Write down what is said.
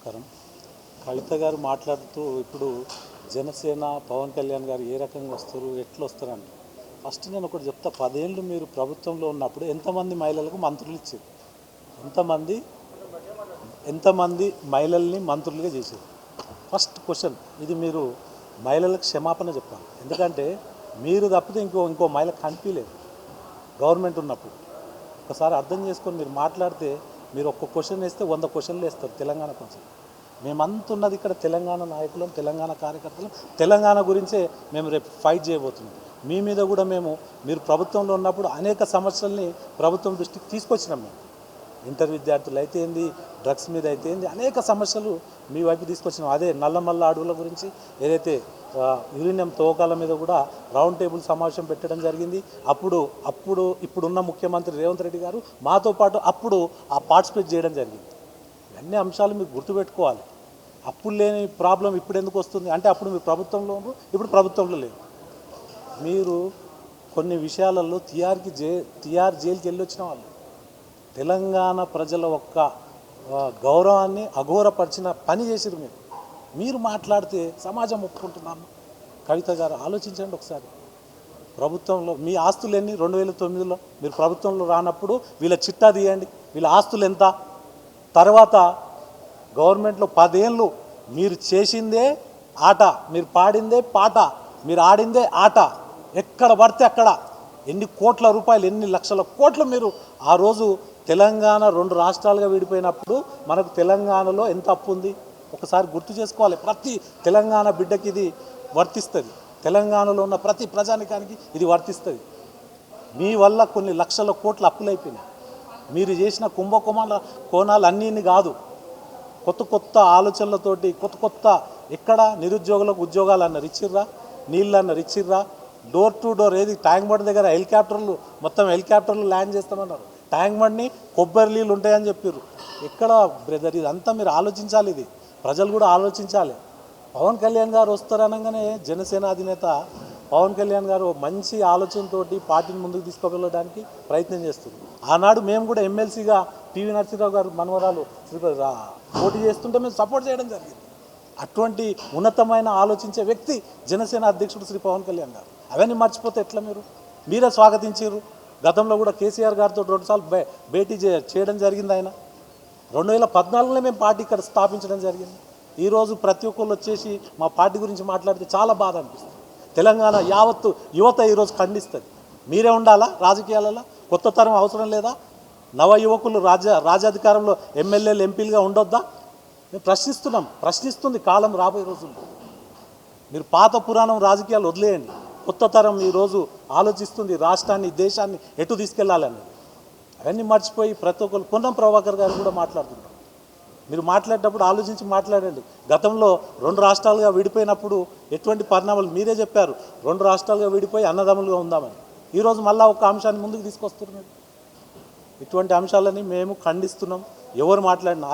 నమస్కారం. కవిత గారు మాట్లాడుతూ ఇప్పుడు జనసేన పవన్ కళ్యాణ్ గారు ఏ రకంగా వస్తారు, ఎట్లా వస్తారని ఫస్ట్ నేను ఒకటి చెప్తా. 10 ఏళ్ళు మీరు ప్రభుత్వంలో ఉన్నప్పుడు ఎంతమంది మహిళలకు మంత్రులు ఇచ్చారు? ఎంతమంది ఎంతమంది మహిళల్ని మంత్రులుగా చేశారు? ఫస్ట్ క్వశ్చన్ ఇది. మీరు మహిళలకు క్షమాపణ చెప్పాలి. ఎందుకంటే మీరు తప్పితే ఇంకో మహిళ కనిపించలేదు గవర్నమెంట్ ఉన్నప్పుడు. ఒకసారి అర్థం చేసుకొని మీరు మాట్లాడితే, మీరు ఒక్క క్వశ్చన్ వేస్తే 100 క్వశ్చన్లు వేస్తారు తెలంగాణ కోసం. మేమంతా ఉన్నది ఇక్కడ తెలంగాణ నాయకులం, తెలంగాణ కార్యకర్తలు, తెలంగాణ గురించే మేము రేపు ఫైట్ చేయబోతున్నాం. మీ మీద కూడా మీరు ప్రభుత్వంలో ఉన్నప్పుడు అనేక సమస్యల్ని ప్రభుత్వం దృష్టికి తీసుకొచ్చినాం. మేము ఇంటర్ విద్యార్థులు అయితే ఏంది, డ్రగ్స్ మీద అయితే ఏంది, అనేక సమస్యలు మీ వైపు తీసుకొచ్చినాం. అదే నల్లమల్ల అడవుల గురించి ఏదైతే యురేనియం తవ్వకాల మీద కూడా రౌండ్ టేబుల్ సమావేశం పెట్టడం జరిగింది. ఇప్పుడున్న ముఖ్యమంత్రి రేవంత్ రెడ్డి గారు మాతో పాటు అప్పుడు పార్టిసిపేట్ చేయడం జరిగింది. ఇవన్నీ అంశాలు మీరు గుర్తుపెట్టుకోవాలి. అప్పుడు లేని ప్రాబ్లం ఇప్పుడు ఎందుకు వస్తుంది అంటే, అప్పుడు మీరు ప్రభుత్వంలో ఉన్నారు, ఇప్పుడు ప్రభుత్వంలో లేదు. మీరు కొన్ని విషయాలలో తిహార్ జైలుకి వెళ్ళి వచ్చిన వాళ్ళు తెలంగాణ ప్రజల ఒక్క గౌరవాన్ని అఘోరపరిచిన పని చేసిరు. మీరు మాట్లాడితే సమాజం ఒప్పుకుంటున్నాము. కవిత గారు ఆలోచించండి ఒకసారి. ప్రభుత్వంలో మీ ఆస్తులు ఎన్ని? 2009లో మీరు ప్రభుత్వంలో రానప్పుడు వీళ్ళ చిట్టా తీయండి, వీళ్ళ ఆస్తులు ఎంత. తర్వాత గవర్నమెంట్లో 10 ఏళ్ళు మీరు చేసిందే ఆట, మీరు పాడిందే పాట, మీరు ఆడిందే ఆట. ఎక్కడ పడితే అక్కడ ఎన్ని కోట్ల రూపాయలు, ఎన్ని లక్షల కోట్లు మీరు ఆ రోజు తెలంగాణ 2 రాష్ట్రాలుగా విడిపోయినప్పుడు మనకు తెలంగాణలో ఎంత అప్పు ఉంది ఒకసారి గుర్తు చేసుకోవాలి. ప్రతి తెలంగాణ బిడ్డకి ఇది వర్తిస్తుంది. తెలంగాణలో ఉన్న ప్రతి ప్రజానికానికి ఇది వర్తిస్తుంది. వల్ల కొన్ని లక్షల కోట్ల అప్పులు అయిపోయినాయి. మీరు చేసిన కోణాలు అన్నీ కాదు, కొత్త ఆలోచనలతోటి కొత్త ఎక్కడ నిరుద్యోగులకు ఉద్యోగాలు అన్నారు ఇచ్చిర్రా, నీళ్ళు అన్నారు ఇచ్చిర్రా, డోర్ టు డోర్ ఏది ట్యాంక్ బండ్ దగ్గర హెలికాప్టర్లు ల్యాండ్ చేస్తామన్నారు. ట్యాంక్ బండ్ని కొబ్బరి నీళ్ళు ఉంటాయని చెప్పారు. ఎక్కడ బ్రదర్? ఇదంతా మీరు ఆలోచించాలి. ఇది ప్రజలు కూడా ఆలోచించాలి. పవన్ కళ్యాణ్ గారు వస్తారనగానే జనసేన అధినేత పవన్ కళ్యాణ్ గారు మంచి ఆలోచనతో పార్టీని ముందుకు తీసుకువెళ్ళడానికి ప్రయత్నం చేస్తుంది. ఆనాడు మేము కూడా ఎమ్మెల్సీగా పివి నరసింహరావు గారు మనవరాలు పోటీ చేస్తుంటే మేము సపోర్ట్ చేయడం జరిగింది. అటువంటి ఉన్నతమైన ఆలోచించే వ్యక్తి జనసేన అధ్యక్షుడు శ్రీ పవన్ కళ్యాణ్ గారు. అవన్నీ మర్చిపోతే ఎట్లా? మీరే స్వాగతించారు. గతంలో కూడా కేసీఆర్ గారితో 2 సార్లు భేటీ చేయడం జరిగింది. ఆయన 2014లో మేము పార్టీ ఇక్కడ స్థాపించడం జరిగింది. ఈరోజు ప్రతి ఒక్కళ్ళు వచ్చేసి మా పార్టీ గురించి మాట్లాడితే చాలా బాధ అనిపిస్తుంది. తెలంగాణ యావత్తు యువత ఈరోజు ఖండిస్తుంది. మీరే ఉండాలా రాజకీయాలలో? కొత్త తరం అవసరం లేదా? నవ యువకులు రాజ్యాధికారంలో ఎమ్మెల్యేలు ఎంపీలుగా ఉండొద్దా? మేము ప్రశ్నిస్తుంది కాలం రాబోయే రోజుల్లో. మీరు పాత పురాణం రాజకీయాలు వదిలేయండి. కొత్త తరం ఈరోజు ఆలోచిస్తుంది రాష్ట్రాన్ని, దేశాన్ని ఎటు తీసుకెళ్లాలని. అవన్నీ మర్చిపోయి ప్రతి ఒక్కరు పొన్నం ప్రభాకర్ గారు కూడా మాట్లాడుతున్నారు. మీరు మాట్లాడేటప్పుడు ఆలోచించి మాట్లాడండి. గతంలో 2 రాష్ట్రాలుగా విడిపోయినప్పుడు ఎటువంటి పరిణామాలు మీరే చెప్పారు. 2 రాష్ట్రాలుగా విడిపోయి అన్నదమ్ములుగా ఉందామని. ఈరోజు మళ్ళీ ఒక అంశాన్ని ముందుకు తీసుకొస్తున్నారు. ఇటువంటి అంశాలని మేము ఖండిస్తున్నాం. ఎవరు మాట్లాడినా